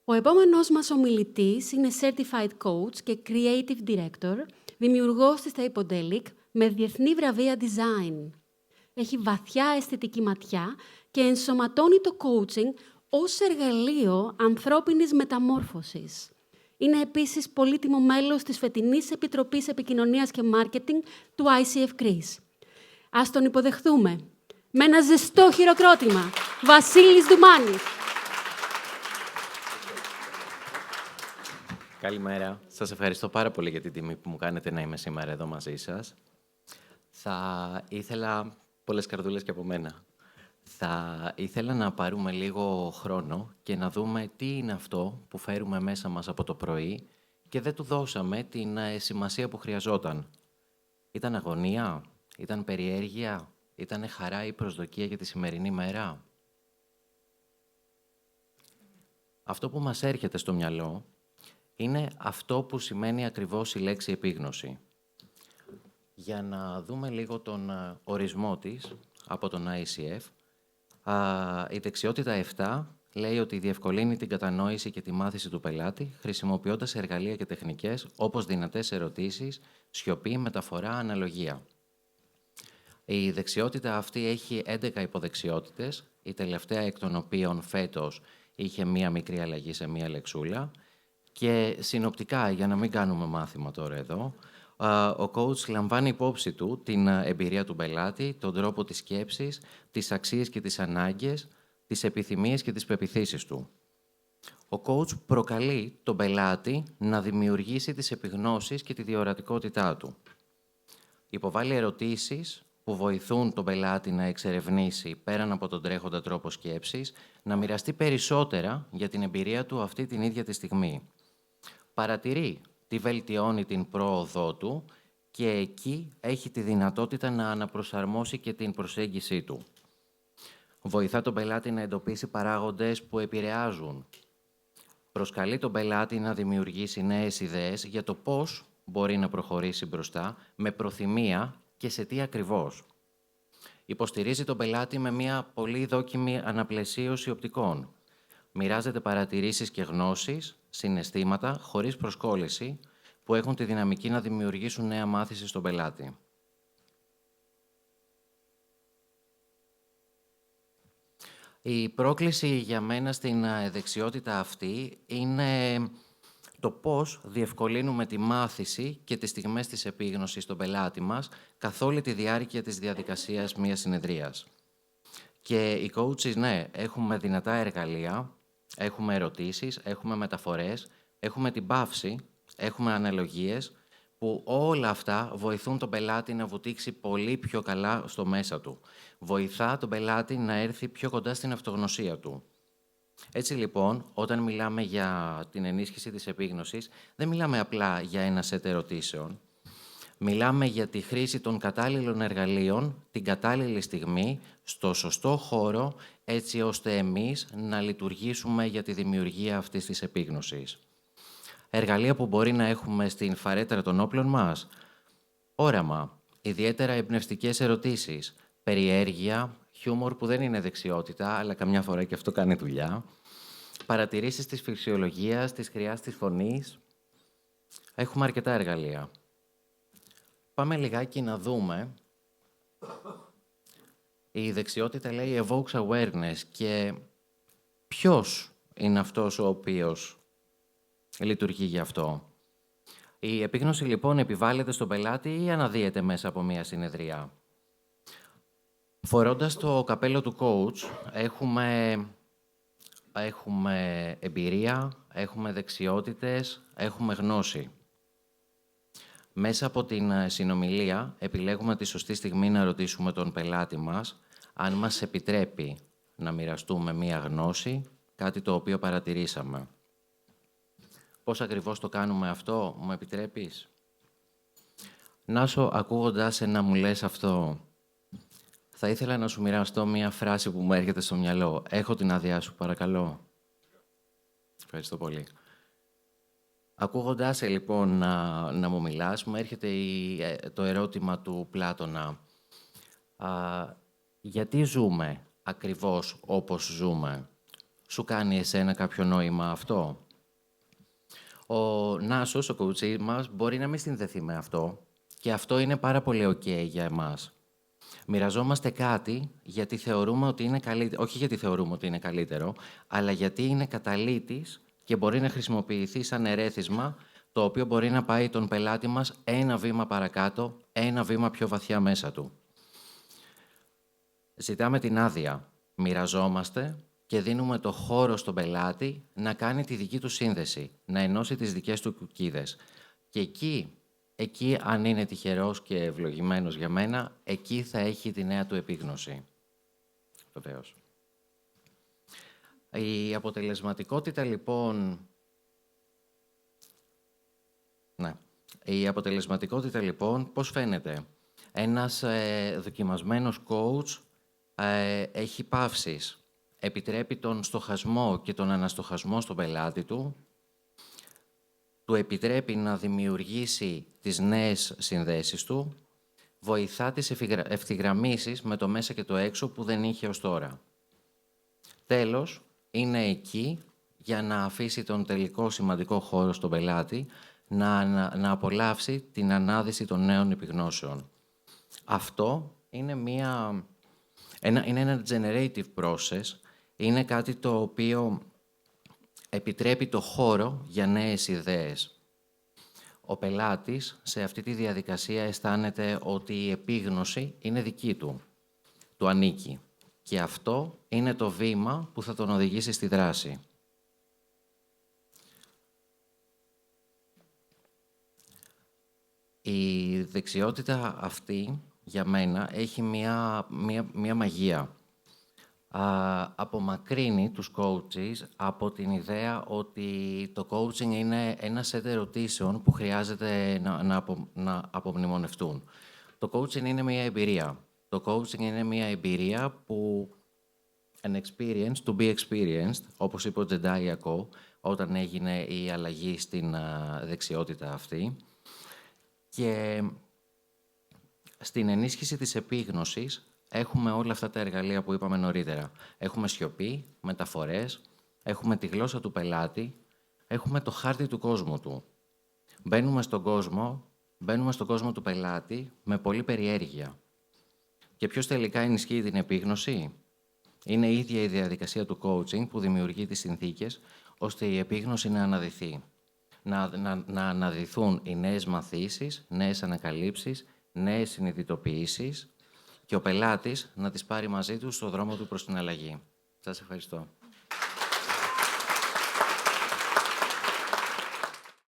Ο επόμενος μας ομιλητής είναι Certified Coach και Creative Director, δημιουργός της Typodelic με διεθνή βραβεία design. Έχει βαθιά αισθητική ματιά και ενσωματώνει το coaching ως εργαλείο ανθρώπινης μεταμόρφωσης. Είναι επίσης πολύτιμο μέλος της φετινής Επιτροπής Επικοινωνίας και Μάρκετινγκ του ICF Greece. Ας τον υποδεχθούμε με ένα ζεστό χειροκρότημα. Βασίλης Ντουμάνης. Καλημέρα. Σας ευχαριστώ πάρα πολύ για την τιμή που μου κάνετε να είμαι σήμερα εδώ μαζί σας. Θα ήθελα πολλές καρδούλες και από μένα. Θα ήθελα να πάρουμε λίγο χρόνο και να δούμε τι είναι αυτό που φέρουμε μέσα μας από το πρωί και δεν του δώσαμε την σημασία που χρειαζόταν. Ήταν αγωνία, ήταν περιέργεια, ήταν χαρά ή προσδοκία για τη σημερινή μέρα. Αυτό που μας έρχεται στο μυαλό είναι αυτό που σημαίνει ακριβώς η λέξη επίγνωση. Για να δούμε λίγο τον ορισμό της από τον ICF, η δεξιότητα 7 λέει ότι διευκολύνει την κατανόηση και τη μάθηση του πελάτη, χρησιμοποιώντας εργαλεία και τεχνικές όπως δυνατές ερωτήσεις, σιωπή, μεταφορά, αναλογία. Η δεξιότητα αυτή έχει 11 υποδεξιότητες, η τελευταία εκ των οποίων φέτος είχε μία μικρή αλλαγή σε μία λεξούλα. Και συνοπτικά, για να μην κάνουμε μάθημα τώρα εδώ, ο coach λαμβάνει υπόψη του την εμπειρία του πελάτη, τον τρόπο της σκέψης, τις αξίες και τις ανάγκες, τις επιθυμίες και τις πεποιθήσεις του. Ο coach προκαλεί τον πελάτη να δημιουργήσει τις επιγνώσεις και τη διορατικότητά του. Υποβάλλει ερωτήσεις που βοηθούν τον πελάτη να εξερευνήσει, πέραν από τον τρέχοντα τρόπο σκέψης, να μοιραστεί περισσότερα για την εμπειρία του αυτή την ίδια τη στιγμή. Παρατηρεί τι βελτιώνει την πρόοδό του και εκεί έχει τη δυνατότητα να αναπροσαρμόσει και την προσέγγιση του. Βοηθά τον πελάτη να εντοπίσει παράγοντες που επηρεάζουν. Προσκαλεί τον πελάτη να δημιουργήσει νέες ιδέες για το πώς μπορεί να προχωρήσει μπροστά, με προθυμία και σε τι ακριβώς. Υποστηρίζει τον πελάτη με μια πολύ δόκιμη αναπλαισίωση οπτικών. Μοιράζεται παρατηρήσεις και γνώσεις, συναισθήματα, χωρίς προσκόλληση, που έχουν τη δυναμική να δημιουργήσουν νέα μάθηση στον πελάτη. Η πρόκληση για μένα στην δεξιότητα αυτή είναι το πώς διευκολύνουμε τη μάθηση και τις στιγμές της επίγνωσης στον πελάτη μας καθ' όλη τη διάρκεια της διαδικασίας μιας συνεδρίας. Και οι coaches, ναι, έχουμε δυνατά εργαλεία, έχουμε ερωτήσεις, έχουμε μεταφορές, έχουμε την παύση, έχουμε αναλογίες, που όλα αυτά βοηθούν τον πελάτη να βουτήξει πολύ πιο καλά στο μέσα του. Βοηθά τον πελάτη να έρθει πιο κοντά στην αυτογνωσία του. Έτσι λοιπόν, όταν μιλάμε για την ενίσχυση της επίγνωσης, δεν μιλάμε απλά για ένα σετ ερωτήσεων. Μιλάμε για τη χρήση των κατάλληλων εργαλείων, την κατάλληλη στιγμή, στο σωστό χώρο, έτσι ώστε εμείς να λειτουργήσουμε για τη δημιουργία αυτής της επίγνωσης. Εργαλεία που μπορεί να έχουμε στην φαρέτρα των όπλων μας. Όραμα, ιδιαίτερα εμπνευστικές ερωτήσεις, περιέργεια, χιούμορ που δεν είναι δεξιότητα, αλλά καμιά φορά και αυτό κάνει δουλειά, παρατηρήσεις της φυσιολογίας, της χρειάς της φωνής. Έχουμε αρκετά εργαλεία. Πάμε λιγάκι να δούμε. Η δεξιότητα λέει evokes awareness και ποιος είναι αυτός ο οποίος λειτουργεί γι' αυτό. Η επίγνωση λοιπόν επιβάλλεται στον πελάτη ή αναδύεται μέσα από μία συνεδρία. Φορώντας το καπέλο του coach, έχουμε εμπειρία, έχουμε δεξιότητες, έχουμε γνώση. Μέσα από την συνομιλία επιλέγουμε τη σωστή στιγμή να ρωτήσουμε τον πελάτη μας αν μας επιτρέπει να μοιραστούμε μία γνώση, κάτι το οποίο παρατηρήσαμε. Πώς ακριβώς το κάνουμε αυτό, μου επιτρέπεις? Νάσο, ακούγοντας να μου λες αυτό, θα ήθελα να σου μοιραστώ μία φράση που μου έρχεται στο μυαλό. Έχω την άδειά σου, παρακαλώ. Ευχαριστώ πολύ. Ακούγοντας λοιπόν να μου μιλάς, μου έρχεται το ερώτημα του Πλάτωνα. Γιατί ζούμε ακριβώς όπως ζούμε? σου κάνει εσένα κάποιο νόημα αυτό? Ο Νάσος, ο coach μας, μπορεί να μην συνδεθεί με αυτό και αυτό είναι πάρα πολύ ok για εμάς. Μοιραζόμαστε κάτι γιατί θεωρούμε ότι είναι καλύτερο, όχι γιατί θεωρούμε ότι είναι καλύτερο, αλλά γιατί είναι καταλύτης και μπορεί να χρησιμοποιηθεί σαν ερέθισμα, το οποίο μπορεί να πάει τον πελάτη μας ένα βήμα παρακάτω, ένα βήμα πιο βαθιά μέσα του. Ζητάμε την άδεια, μοιραζόμαστε και δίνουμε το χώρο στον πελάτη να κάνει τη δική του σύνδεση, να ενώσει τις δικές του κουκίδες. Και εκεί, αν είναι τυχερός και ευλογημένος για μένα, εκεί θα έχει τη νέα του επίγνωση. Βεβαίως. Η αποτελεσματικότητα, λοιπόν... Η αποτελεσματικότητα, λοιπόν, πώς φαίνεται? Ένας δοκιμασμένος coach έχει παύσεις. Επιτρέπει τον στοχασμό και τον αναστοχασμό στον πελάτη του. Του επιτρέπει να δημιουργήσει τις νέες συνδέσεις του. Βοηθά τις ευθυγραμμίσεις με το μέσα και το έξω που δεν είχε ως τώρα. Τέλος, είναι εκεί για να αφήσει τον τελικό σημαντικό χώρο στον πελάτη να απολαύσει την ανάδυση των νέων επιγνώσεων. Αυτό είναι ένα generative process, είναι κάτι το οποίο επιτρέπει το χώρο για νέες ιδέες. Ο πελάτης σε αυτή τη διαδικασία αισθάνεται ότι η επίγνωση είναι δική του, του ανήκει. Και αυτό είναι το βήμα που θα τον οδηγήσει στη δράση. Η δεξιότητα αυτή, για μένα, έχει μία μαγεία. Απομακρύνει τους coaches από την ιδέα ότι το coaching είναι ένα set ερωτήσεων που χρειάζεται να απομνημονευτούν. Το coaching είναι μία εμπειρία. Το coaching είναι μία εμπειρία που an experience to be experienced, όπως είπε ο Jedi Iacko, όταν έγινε η αλλαγή στην δεξιότητα αυτή. Και στην ενίσχυση της επίγνωσης έχουμε όλα αυτά τα εργαλεία που είπαμε νωρίτερα. Έχουμε σιωπή, μεταφορές, έχουμε τη γλώσσα του πελάτη, έχουμε το χάρτη του κόσμου του. Μπαίνουμε στον κόσμο του πελάτη με πολλή περιέργεια. Και ποιος τελικά ενισχύει την επίγνωση? Είναι η ίδια η διαδικασία του coaching που δημιουργεί τις συνθήκες ώστε η επίγνωση να αναδυθεί. Να αναδυθούν οι νέες μαθήσεις, νέες ανακαλύψεις, νέες συνειδητοποιήσεις και ο πελάτης να τις πάρει μαζί του στο δρόμο του προς την αλλαγή. Σας ευχαριστώ.